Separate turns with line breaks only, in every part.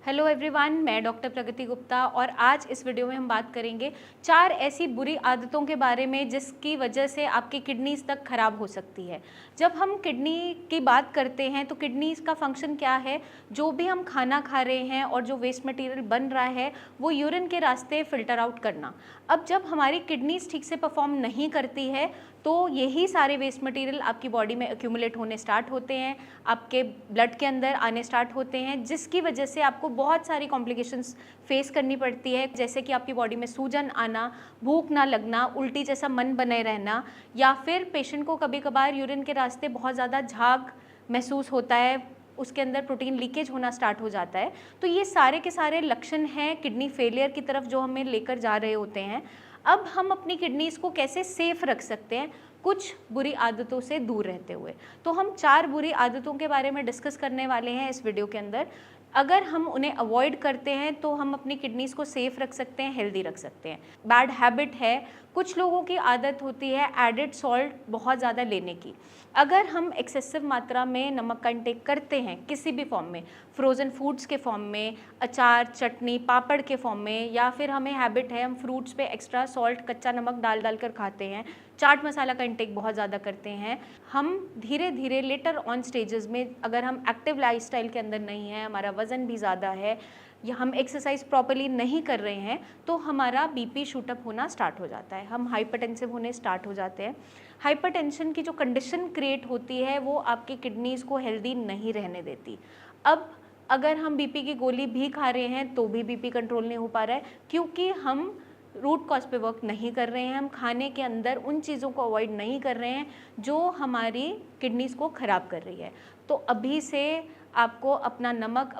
Hello everyone, मैं doctor प्रगति गुप्ता और आज इस वीडियो में हम बात करेंगे 4 ऐसी बुरी आदतों के बारे में जिसकी वजह से आपकी किडनीज तक खराब हो सकती है। जब हम किडनी की बात करते हैं तो किडनीज का फंक्शन क्या है? जो भी हम खाना खा रहे हैं और जो वेस्ट मटेरियल बन रहा है वो यूरिन के रास्ते फिल्टर आउट करना। अब जब हमारी किडनीज ठीक से परफॉर्म नहीं करती है तो यही सारे वेस्ट मटेरियल आपकी बॉडी में एक्यूमुलेट होने स्टार्ट होते हैं, आपके ब्लड के अंदर आने स्टार्ट होते हैं, जिसकी वजह से आपको बहुत सारी कॉम्प्लिकेशंस फेस करनी पड़ती है, जैसे कि आपकी बॉडी में सूजन आना, भूख ना लगना, उल्टी जैसा मन बने रहना, या फिर पेशेंट को कभी कभार यूरिन के रास्ते बहुत ज़्यादा झाग महसूस होता है, उसके अंदर प्रोटीन लीकेज होना स्टार्ट हो जाता है। तो ये सारे के सारे लक्षण हैं किडनी फेलियर की तरफ जो हमें लेकर जा रहे होते हैं। अब हम अपनी किडनीज़ को कैसे सेफ रख सकते हैं कुछ बुरी आदतों से दूर रहते हुए? तो हम 4 बुरी आदतों के बारे में डिस्कस करने वाले हैं इस वीडियो के अंदर। अगर हम उन्हें अवॉइड करते हैं तो हम अपनी किडनीज़ को सेफ रख सकते हैं, हेल्दी रख सकते हैं। बैड हैबिट है, कुछ लोगों की आदत होती है एडेड सॉल्ट बहुत ज़्यादा लेने की। अगर हम एक्सेसिव मात्रा में नमक का इंटेक करते हैं किसी भी फॉर्म में, फ्रोज़न फूड्स के फॉर्म में, अचार, चटनी, पापड़ के फॉर्म में, या फिर हमें हैबिट है हम फ्रूट्स पे एक्स्ट्रा सॉल्ट, कच्चा नमक डाल कर खाते हैं, चाट मसाला का इंटेक बहुत ज़्यादा करते हैं, हम धीरे धीरे लेटर ऑन स्टेजेस में अगर हम एक्टिव लाइफस्टाइल के अंदर नहीं हैं, हमारा वज़न भी ज़्यादा है या हम एक्सरसाइज प्रॉपर्ली नहीं कर रहे हैं, तो हमारा बीपी शूटअप होना स्टार्ट हो जाता है, हम हाइपरटेंसिव होने स्टार्ट हो जाते हैं। हाइपरटेंशन की जो कंडीशन क्रिएट होती है वो आपकी किडनीज़ को हेल्दी नहीं रहने देती। अब अगर हम बीपी की गोली भी खा रहे हैं तो भी बीपी कंट्रोल नहीं हो पा रहा है, क्योंकि हम रूट कॉज पे वर्क नहीं कर रहे हैं, हम खाने के अंदर उन चीज़ों को अवॉइड नहीं कर रहे हैं जो हमारी किडनीज़ को ख़राब कर रही है। तो अभी से आपको अपना नमक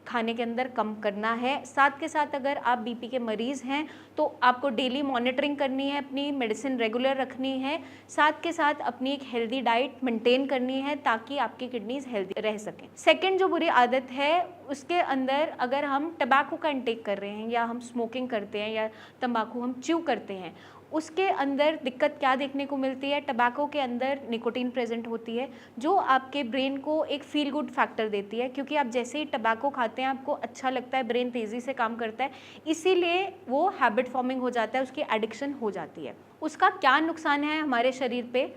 खाने के अंदर कम करना है। साथ के साथ अगर आप बीपी के मरीज़ हैं तो आपको डेली मॉनिटरिंग करनी है, अपनी मेडिसिन रेगुलर रखनी है, साथ के साथ अपनी एक हेल्दी डाइट मेंटेन करनी है ताकि आपकी किडनीज हेल्दी रह सकें। सेकंड जो बुरी आदत है उसके अंदर अगर हम टबैको का इंटेक कर रहे हैं या हम स्मोकिंग करते हैं या तंबाकू हम च्यू करते हैं, उसके अंदर दिक्कत क्या देखने को मिलती है? टबैको के अंदर निकोटीन प्रेजेंट होती है जो आपके ब्रेन को एक फील गुड फैक्टर देती है, क्योंकि आप जैसे ही टबैको खाते हैं आपको अच्छा लगता है, ब्रेन तेज़ी से काम करता है, इसीलिए वो हैबिट फॉर्मिंग हो जाता है, उसकी एडिक्शन हो जाती है। उसका क्या नुकसान है हमारे शरीर पे?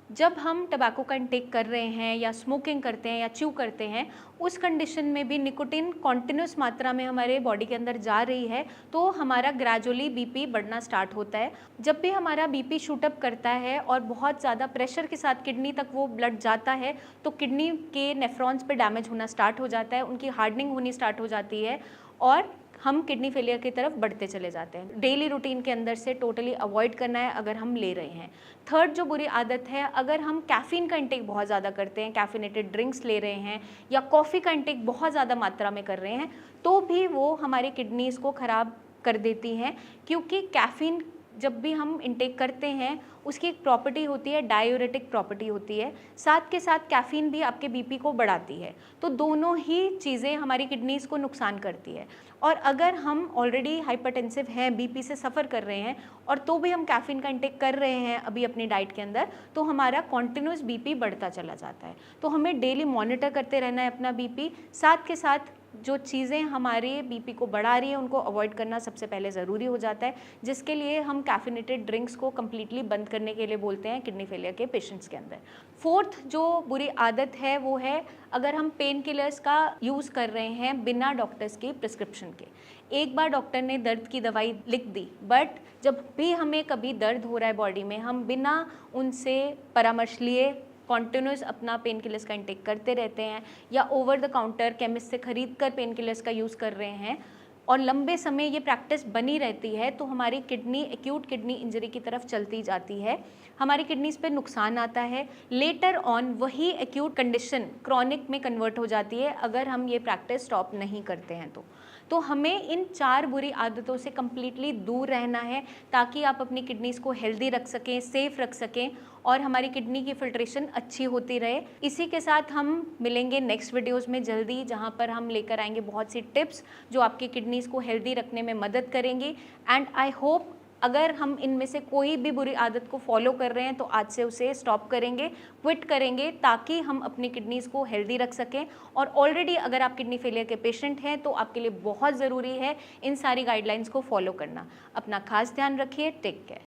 जब हम टबैको का इंटेक कर रहे हैं या स्मोकिंग करते हैं या च्यू करते हैं, उस कंडीशन में भी निकोटीन कॉन्टिन्यूस मात्रा में हमारे बॉडी के अंदर जा रही है तो हमारा ग्रेजुअली बीपी बढ़ना स्टार्ट होता है। जब भी हमारा बीपी शूटअप करता है और बहुत ज़्यादा प्रेशर के साथ किडनी तक वो ब्लड जाता है तो किडनी के नेफ्रॉन्स पे डैमेज होना स्टार्ट हो जाता है, उनकी हार्डनिंग होनी स्टार्ट हो जाती है और हम किडनी फेलियर की तरफ बढ़ते चले जाते हैं। डेली रूटीन के अंदर से टोटली अवॉइड करना है अगर हम ले रहे हैं। थर्ड जो बुरी आदत है, अगर हम कैफ़ीन का इंटेक बहुत ज़्यादा करते हैं, कैफिनेटेड ड्रिंक्स ले रहे हैं या कॉफ़ी का इंटेक बहुत ज़्यादा मात्रा में कर रहे हैं, तो भी वो हमारी किडनीज़ को ख़राब कर देती हैं, क्योंकि कैफ़ीन जब भी हम इंटेक करते हैं उसकी एक प्रॉपर्टी होती है, डायूरेटिक प्रॉपर्टी होती है, साथ के साथ कैफ़ीन भी आपके बीपी को बढ़ाती है। तो दोनों ही चीज़ें हमारी किडनीज़ को नुकसान करती है। और अगर हम ऑलरेडी हाइपरटेंसिव हैं, बीपी से सफ़र कर रहे हैं और तो भी हम कैफ़ीन का इंटेक कर रहे हैं अभी अपनी डाइट के अंदर, तो हमारा कॉन्टिन्यूस बीपी बढ़ता चला जाता है। तो हमें डेली मॉनिटर करते रहना है अपना बीपी, साथ के साथ जो चीज़ें हमारे बीपी को बढ़ा रही हैं उनको अवॉइड करना सबसे पहले ज़रूरी हो जाता है, जिसके लिए हम कैफिनेटेड ड्रिंक्स को कम्प्लीटली बंद करने के लिए बोलते हैं किडनी फेलियर के पेशेंट्स के अंदर। फोर्थ जो बुरी आदत है वो है अगर हम पेन किलर्स का यूज़ कर रहे हैं बिना डॉक्टर्स की प्रिस्क्रिप्शन के। एक बार डॉक्टर ने दर्द की दवाई लिख दी, बट जब भी हमें कभी दर्द हो रहा है बॉडी में, हम बिना उनसे परामर्श लिए कॉन्टिन्यूस अपना पेन किलर्स का इंटेक करते रहते हैं या ओवर द काउंटर केमिस्ट से ख़रीद कर पेन किलर्स का यूज़ कर रहे हैं और लंबे समय ये प्रैक्टिस बनी रहती है, तो हमारी किडनी एक्यूट किडनी इंजरी की तरफ चलती जाती है, हमारी किडनीज पे नुकसान आता है। लेटर ऑन वही एक्यूट कंडीशन क्रॉनिक में कन्वर्ट हो जाती है अगर हम ये प्रैक्टिस स्टॉप नहीं करते हैं तो हमें इन 4 बुरी आदतों से कम्प्लीटली दूर रहना है ताकि आप अपनी किडनीज़ को हेल्दी रख सकें, सेफ रख सकें और हमारी किडनी की फिल्ट्रेशन अच्छी होती रहे। इसी के साथ हम मिलेंगे नेक्स्ट वीडियोस में जल्दी, जहां पर हम लेकर आएंगे बहुत सी टिप्स जो आपकी किडनीज़ को हेल्दी रखने में मदद करेंगी। एंड आई होप अगर हम इनमें से कोई भी बुरी आदत को फॉलो कर रहे हैं तो आज से उसे स्टॉप करेंगे, क्विट करेंगे, ताकि हम अपनी किडनीज़ को हेल्दी रख सकें। और ऑलरेडी अगर आप किडनी फेलियर के पेशेंट हैं तो आपके लिए बहुत ज़रूरी है इन सारी गाइडलाइंस को फॉलो करना। अपना खास ध्यान रखिए। Take care.